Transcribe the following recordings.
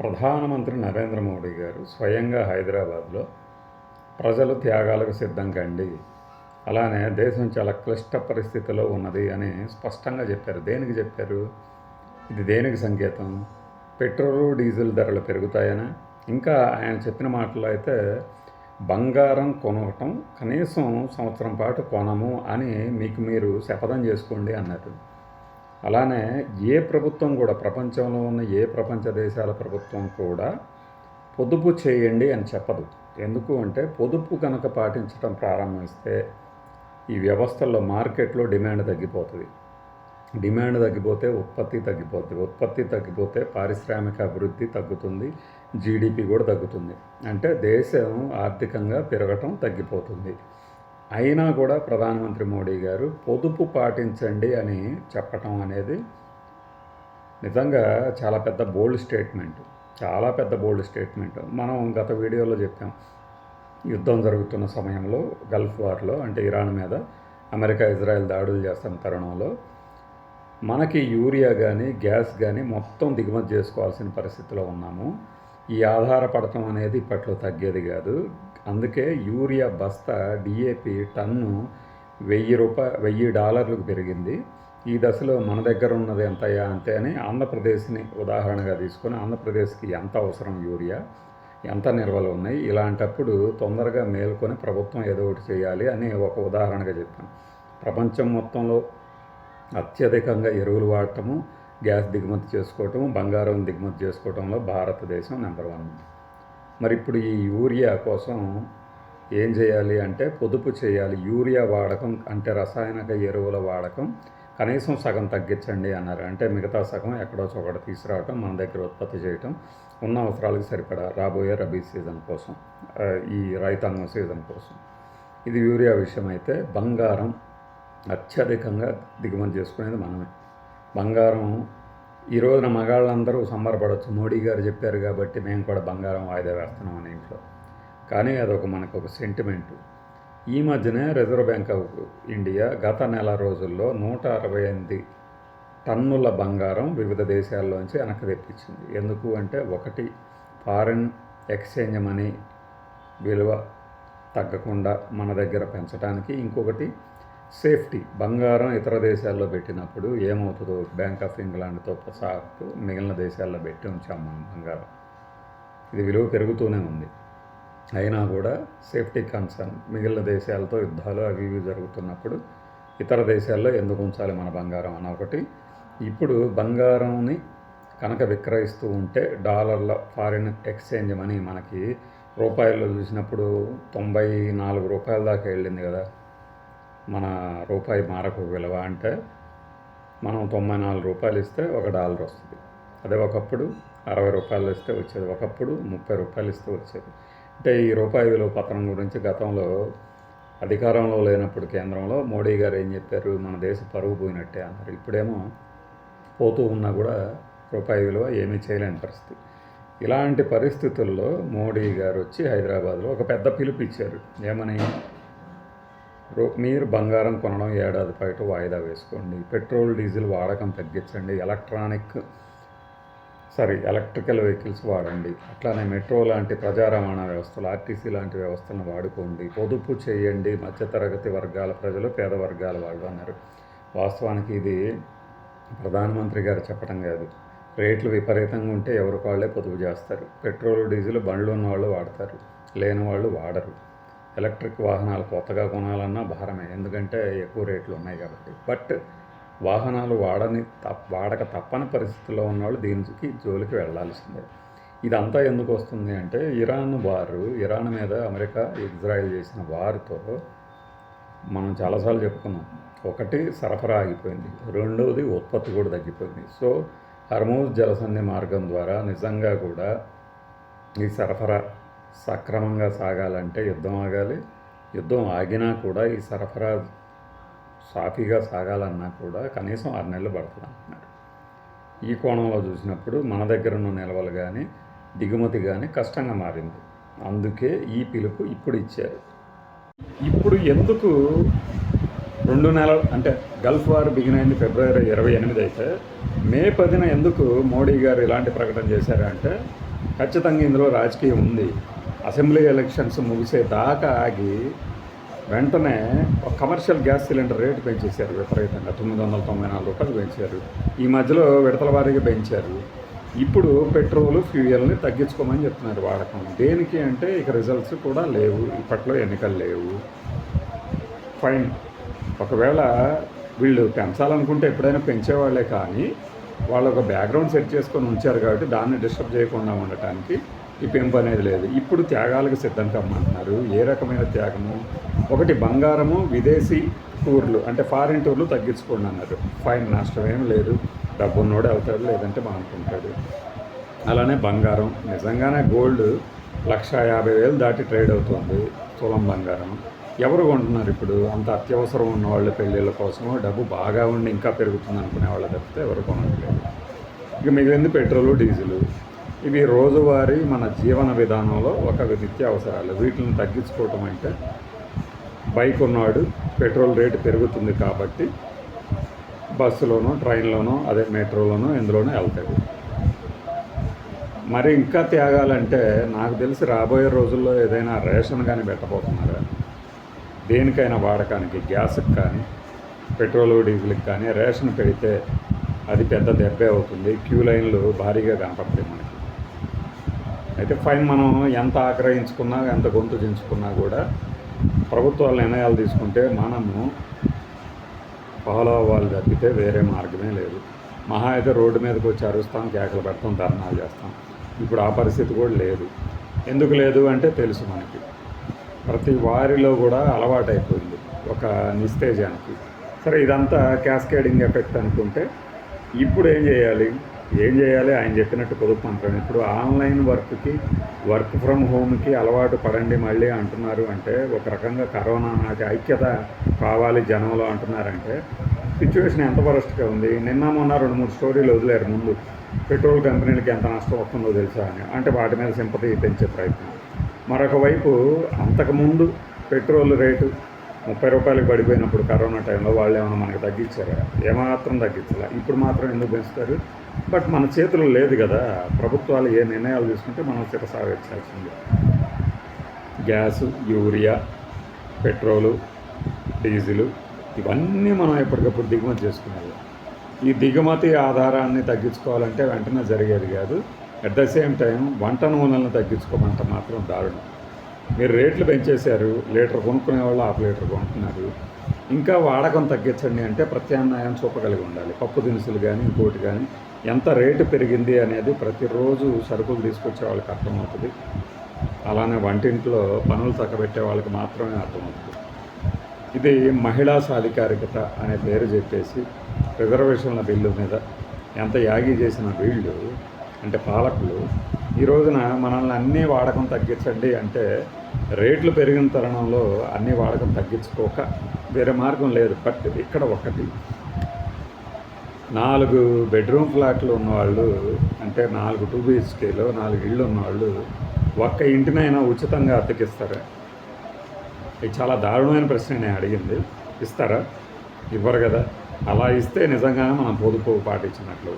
ప్రధానమంత్రి నరేంద్ర మోడీ గారు స్వయంగా హైదరాబాద్లో ప్రజలు త్యాగాలకు సిద్ధం కండి, అలానే దేశం చాలా క్లిష్ట పరిస్థితిలో ఉన్నది అని స్పష్టంగా చెప్పారు. దేనికి చెప్పారు? ఇది దేనికి సంకేతం? పెట్రోలు డీజిల్ ధరలు పెరుగుతాయని. ఇంకా ఆయన చెప్పిన మాటలో అయితే బంగారం కొనటం కనీసం సంవత్సరం పాటు కొనము అని మీకు మీరు శపథం చేసుకోండి అన్నారు. అలానే ఏ ప్రభుత్వం కూడా, ప్రపంచంలో ఉన్న ఏ ప్రపంచ దేశాల ప్రభుత్వం కూడా పొదుపు చేయండి అని చెప్పదు. ఎందుకు అంటే పొదుపు కనుక పాటించడం ప్రారంభిస్తే ఈ వ్యవస్థల్లో మార్కెట్లో డిమాండ్ తగ్గిపోతుంది. డిమాండ్ తగ్గిపోతే ఉత్పత్తి తగ్గిపోతుంది. ఉత్పత్తి తగ్గిపోతే పారిశ్రామిక అభివృద్ధి తగ్గుతుంది, జీడిపి కూడా తగ్గుతుంది. అంటే దేశం ఆర్థికంగా పెరగటం తగ్గిపోతుంది. అయినా కూడా ప్రధానమంత్రి మోడీ గారు పొదుపు పాటించండి అని చెప్పటం అనేది నిజంగా చాలా పెద్ద బోల్డ్ స్టేట్మెంట్. చాలా పెద్ద బోల్డ్ స్టేట్మెంట్. మనం గత వీడియోలో చెప్పాం, యుద్ధం జరుగుతున్న సమయంలో గల్ఫ్ వార్లో, అంటే ఇరాన్ మీద అమెరికా ఇజ్రాయెల్ దాడులు చేస్తున్న తరుణంలో మనకి యూరియా కానీ గ్యాస్ కానీ మొత్తం దిగుమతి చేసుకోవాల్సిన పరిస్థితిలో ఉన్నాము. ఈ ఆధారపడటం అనేది ఇప్పట్లో తగ్గేది కాదు. అందుకే యూరియా బస్తా డిఏపి టన్ను $1000 పెరిగింది. ఈ దశలో మన దగ్గర ఉన్నది ఎంతయ్యా అంతే అని ఆంధ్రప్రదేశ్ని ఉదాహరణగా తీసుకొని, ఆంధ్రప్రదేశ్కి ఎంత అవసరం యూరియా, ఎంత నిల్వలు ఉన్నాయి, ఇలాంటప్పుడు తొందరగా మేల్కొని ప్రభుత్వం ఏదో ఒకటి చేయాలి అని ఒక ఉదాహరణగా చెప్పాను. ప్రపంచం మొత్తంలో అత్యధికంగా ఎరువులు వాడటము, గ్యాస్ దిగుమతి చేసుకోవటము, బంగారం దిగుమతి చేసుకోవటంలో భారతదేశం నెంబర్ 1. మరి ఇప్పుడు ఈ యూరియా కోసం ఏం చేయాలి అంటే పొదుపు చేయాలి. యూరియా వాడకం అంటే రసాయనిక ఎరువుల వాడకం కనీసం సగం తగ్గించండి అన్నారు. అంటే మిగతా సగం ఎక్కడో చోకడ తీసుకురావటం, మన దగ్గర ఉత్పత్తి చేయటం, ఉన్న అవసరాలకు సరిపడా రాబోయే రబీ సీజన్ కోసం, ఈ రైతాంగం సీజన్ కోసం. ఇది యూరియా విషయం. అయితే బంగారం అత్యధికంగా దిగుమతి చేసుకునేది మనమే. బంగారం ఈ రోజున మగాళ్ళందరూ సంబరపడవచ్చు, మోడీ గారు చెప్పారు కాబట్టి మేము కూడా బంగారం వాయిదా వేస్తున్నాం అని ఇంట్లో. కానీ అదొక మనకు ఒక సెంటిమెంటు. ఈ మధ్యనే రిజర్వ్ బ్యాంక్ ఆఫ్ ఇండియా గత నెల రోజుల్లో 168 టన్నుల బంగారం వివిధ దేశాల్లోంచి వెనక్కి తెప్పించింది. ఎందుకు అంటే, ఒకటి ఫారిన్ ఎక్స్చేంజ్ మనీ విలువ తగ్గకుండా మన దగ్గర పెంచడానికి, ఇంకొకటి సేఫ్టీ. బంగారం ఇతర దేశాల్లో పెట్టినప్పుడు ఏమవుతుందో, బ్యాంక్ ఆఫ్ ఇంగ్లాండ్తో సహా మిగిలిన దేశాల్లో పెట్టి ఉంచాం మనం బంగారం. ఇది విలువ పెరుగుతూనే ఉంది. అయినా కూడా సేఫ్టీ కన్సర్న్, మిగిలిన దేశాలతో యుద్ధాలు అవి ఇవి జరుగుతున్నప్పుడు ఇతర దేశాల్లో ఎందుకు ఉంచాలి మన బంగారం అన్న ఒకటి. ఇప్పుడు బంగారంని కనుక విక్రయిస్తూ ఉంటే డాలర్ల ఫారిన్ ఎక్స్చేంజ్ మనీ మనకి రూపాయల్లో చూసినప్పుడు $94 దాకా వెళ్ళింది కదా మన రూపాయి మారకు విలువ. అంటే మనం $94 ఇస్తే $1 వస్తుంది. అదే ఒకప్పుడు $60 ఇస్తే వచ్చేది, ఒకప్పుడు $30 ఇస్తే వచ్చేది. అంటే ఈ రూపాయి విలువ పతనం గురించి గతంలో అధికారంలో లేనప్పుడు కేంద్రంలో మోడీ గారు ఏం చెప్పారు, మన దేశ పరువు పోయినట్టే అన్నారు. ఇప్పుడేమో పోతూ ఉన్నా కూడా రూపాయి విలువ ఏమీ చేయలేని పరిస్థితి. ఇలాంటి పరిస్థితుల్లో మోడీ గారు వచ్చి హైదరాబాద్లో ఒక పెద్ద పిలుపు ఇచ్చారు. ఏమని? మీరు బంగారం కొనడం ఏడాది పాటు వాయిదా వేసుకోండి, పెట్రోల్ డీజిల్ వాడకం తగ్గించండి, ఎలక్ట్రికల్ వెహికల్స్ వాడండి, అట్లానే మెట్రో లాంటి ప్రజా రవాణా వ్యవస్థలు, ఆర్టీసీ లాంటి వ్యవస్థలను వాడుకోండి, పొదుపు చేయండి, మధ్యతరగతి వర్గాల ప్రజలు, పేద వర్గాల వాళ్ళు అన్నారు. వాస్తవానికి ఇది ప్రధానమంత్రి గారు చెప్పడం కాదు. రేట్లు విపరీతంగా ఉంటే ఎవరికి వాళ్ళే పొదుపు చేస్తారు. పెట్రోల్ డీజిల్ బండ్లు ఉన్న వాళ్ళు వాడతారు, లేని వాళ్ళు వాడరు. ఎలక్ట్రిక్ వాహనాలు కొత్తగా కొనాలన్నా భారమే, ఎందుకంటే ఎక్కువ రేట్లు ఉన్నాయి కాబట్టి. బట్ వాహనాలు వాడక తప్పని పరిస్థితుల్లో ఉన్నవాళ్ళు దీనికి జోలికి వెళ్ళాల్సిందే. ఇదంతా ఎందుకు వస్తుంది అంటే, ఇరాన్ మీద అమెరికా ఇజ్రాయెల్ చేసిన వారితో మనం చాలాసార్లు చెప్పుకున్నాం. ఒకటి, సరఫరా ఆగిపోయింది. రెండవది, ఉత్పత్తి కూడా తగ్గిపోయింది. సో హర్మూజ్ జలసంధి మార్గం ద్వారా నిజంగా కూడా ఈ సరఫరా సక్రమంగా సాగాలంటే యుద్ధం ఆగాలి. యుద్ధం ఆగినా కూడా ఈ సరఫరా సాఫీగా సాగాలన్నా కూడా కనీసం 6 నెలలు పడుతుంది అంటున్నారు. ఈ కోణంలో చూసినప్పుడు మన దగ్గర ఉన్న నిల్వలు కానీ దిగుమతి కానీ కష్టంగా మారింది. అందుకే ఈ పిలుపు ఇప్పుడు ఇచ్చారు. ఇప్పుడు ఎందుకు 2 నెలలు అంటే గల్ఫ్ వార్ బిగిన్ అయింది February 28 అయితే, May 10 ఎందుకు మోడీ గారు ఇలాంటి ప్రకటన చేశారంటే, ఖచ్చితంగా ఇందులో రాజకీయం ఉంది. అసెంబ్లీ ఎలక్షన్స్ ముగిసే దాకా ఆగి వెంటనే ఒక కమర్షియల్ గ్యాస్ సిలిండర్ రేటు పెంచేశారు విపరీతంగా. 994 రూపాయలు పెంచారు. ఈ మధ్యలో విడతల వారీగా పెంచారు. ఇప్పుడు పెట్రోలు ఫ్యూయల్ని తగ్గించుకోమని చెప్తున్నారు వాడకం. దేనికి అంటే ఇక రిజల్ట్స్ కూడా లేవు, ఇప్పట్లో ఎన్నికలు లేవు. ఫైన్, ఒకవేళ వీళ్ళు పెంచాలనుకుంటే ఎప్పుడైనా పెంచేవాళ్లే, కానీ వాళ్ళు ఒక బ్యాక్గ్రౌండ్ సెట్ చేసుకొని ఉంచారు కాబట్టి దాన్ని డిస్టర్బ్ చేయకుండా ఉండటానికి ఈ పెంపు అనేది లేదు. ఇప్పుడు త్యాగాలకు సిద్ధం కమ్మంటున్నారు. ఏ రకమైన త్యాగము? ఒకటి బంగారము, విదేశీ టూర్లు అంటే ఫారిన్ టూర్లు తగ్గించుకోండి అన్నారు. ఫైన్, నష్టం ఏం లేదు. డబ్బున్నోడే అవుతాడు, లేదంటే బాగుంటుంటాడు. అలానే బంగారం, నిజంగానే గోల్డ్ 1,50,000 దాటి ట్రేడ్ అవుతుంది తులం బంగారం. ఎవరు కొంటున్నారు ఇప్పుడు? అంత అత్యవసరం ఉన్న వాళ్ళు పెళ్ళిళ్ళ కోసం, డబ్బు బాగా ఉండి ఇంకా పెరుగుతుంది అనుకునే వాళ్ళు తప్పితే ఎవరు కొనట్లేదు. ఇక మిగిలింది పెట్రోలు, డీజిలు. ఇవి రోజువారీ మన జీవన విధానంలో ఒక నిత్యావసరాలు. వీటిని తగ్గించుకోవటం అంటే బైక్ ఉన్నవాడు పెట్రోల్ రేటు పెరుగుతుంది కాబట్టి బస్సులోనో, ట్రైన్లోనో, అదే మెట్రోలోనో ఎందులోనో వెళ్తాడు. మరి ఇంకా త్యాగాలంటే నాకు తెలిసి రాబోయే రోజుల్లో ఏదైనా రేషన్ కానీ పెట్టబోతున్నారా? దేనికైనా వాడకానికి, గ్యాస్కి కానీ పెట్రోలు డీజిల్కి కానీ రేషన్ పెడితే అది పెద్ద దెబ్బే అవుతుంది. క్యూ లైన్లు భారీగా కనపడతాయి మనకి. అయితే ఫైన్, మనం ఎంత ఆగ్రహించుకున్నా, ఎంత గొంతు దించుకున్నా కూడా ప్రభుత్వాలు నిర్ణయాలు తీసుకుంటే మనము ఫాలో అవ్వాలి తప్పితే వేరే మార్గమే లేదు. మహా అయితే రోడ్డు మీదకి వచ్చి అరుస్తాం, కేకలు పెడతాం, ధర్నాలు చేస్తాం. ఇప్పుడు ఆ పరిస్థితి కూడా లేదు. ఎందుకు లేదు అంటే తెలుసు మనకి. ప్రతి వారిలో కూడా అలవాటైపోయింది ఒక నిస్తేజానికి. సరే, ఇదంతా క్యాస్కేడింగ్ ఎఫెక్ట్ అనుకుంటే ఇప్పుడు ఏం చేయాలి? ఆయన చెప్పినట్టు పొదుపు మంత్రం. ఇప్పుడు ఆన్లైన్ వర్క్కి, వర్క్ ఫ్రమ్ హోమ్కి అలవాటు పడండి మళ్ళీ అంటున్నారు అంటే, ఒక రకంగా కరోనా నాటి ఐక్యత కావాలి జనంలో అంటున్నారంటే సిచ్యువేషన్ ఎంత వరస్ట్గా ఉంది. నిన్న మొన్న 2-3 స్టోరీలు వదిలేరు. ముందు పెట్రోల్ కంపెనీలకి ఎంత నష్టం వస్తుందో తెలుసా అని, అంటే వాటి మీద సింపతి పెంచే ప్రయత్నం. మరొక వైపు అంతకుముందు పెట్రోల్ రేటు 30 రూపాయలకు పడిపోయినప్పుడు కరోనా టైంలో వాళ్ళు ఏమైనా మనకి తగ్గించారా? ఏమాత్రం తగ్గించాలా. ఇప్పుడు మాత్రం ఎందుకు పెంచుతారు? బట్ మన చేతుల్లో లేదు కదా. ప్రభుత్వాలు ఏ నిర్ణయాలు తీసుకుంటే మనం శిరసావెచ్చాల్సింది. గ్యాసు, యూరియా, పెట్రోలు, డీజిలు ఇవన్నీ మనం ఎప్పటికప్పుడు దిగుమతి చేసుకునేది. ఈ దిగుమతి ఆధారాన్ని తగ్గించుకోవాలంటే వెంటనే జరిగేది కాదు. అట్ ద సేమ్ టైం వంట నూనెలను తగ్గించుకోమంట మాత్రం దారుణం. మీరు రేట్లు పెంచేశారు, లీటర్ కొనుక్కునే వాళ్ళు హాఫ్ లీటర్ కొనుక్కున్నారు. ఇంకా వాడకం తగ్గించండి అంటే ప్రత్యామ్నాయం చూపగలిగి ఉండాలి. పప్పు దినుసులు కానీ ఇంకోటి కానీ ఎంత రేటు పెరిగింది అనేది ప్రతిరోజు సరుకులు తీసుకొచ్చే వాళ్ళకి అర్థమవుతుంది. అలానే వంటింట్లో పనులు చక్కబెట్టే వాళ్ళకి మాత్రమే అర్థమవుతుంది. ఇది మహిళా సాధికారికత అనే పేరు చెప్పేసి రిజర్వేషన్ల బిల్లు మీద ఎంత యాగీ చేసిన వీళ్ళు అంటే పాలకులు ఈ రోజున మనల్ని అన్నీ వాడకం తగ్గించండి అంటే రేట్లు పెరిగిన తరుణంలో అన్నీ వాడకం తగ్గించుకోక వేరే మార్గం లేదు. బట్ ఇక్కడ ఒకటి, 4 బెడ్రూమ్ ఫ్లాట్లు ఉన్నవాళ్ళు అంటే 4 2 BHKలో 4 ఇళ్ళు ఉన్నవాళ్ళు ఒక్క ఇంటినైనా ఉచితంగా అద్దెకిస్తారా? ఇది చాలా దారుణమైన ప్రశ్న నేను అడిగింది. ఇస్తారా? ఇవ్వరు కదా. అలా ఇస్తే నిజంగానే మనం పొదుపు పాటించినట్లు.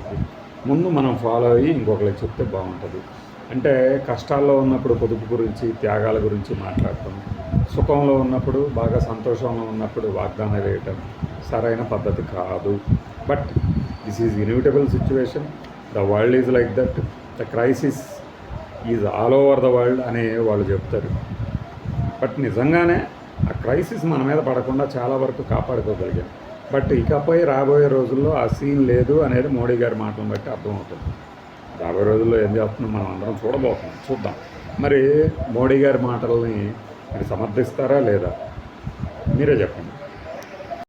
ముందు మనం ఫాలో అయ్యి ఇంకొకరికి చెప్తే బాగుంటుంది. అంటే కష్టాల్లో ఉన్నప్పుడు పొదుపు గురించి, త్యాగాల గురించి మాట్లాడటం, సుఖంలో ఉన్నప్పుడు, బాగా సంతోషంలో ఉన్నప్పుడు వాగ్దానం వేయటం సరైన పద్ధతి కాదు. But this is inevitable situation. The world is like that. The crisis is all over the world అని వాళ్ళు చెప్తారు. బట్ నిజంగానే ఆ క్రైసిస్ మన మీద పడకుండా చాలా వరకు కాపాడుకోగలిగాం. బట్ ఇకపై రాబోయే రోజుల్లో ఆ సీన్ లేదు అనేది మోడీ గారి మాటలను బట్టి అర్థమవుతుంది. రాబోయే రోజుల్లో ఏం చేస్తుందో మనం అందరం చూద్దాం. మరి మోడీ గారి మాటల్ని మీరు సమర్థిస్తారా లేదా? మీరే చెప్పండి.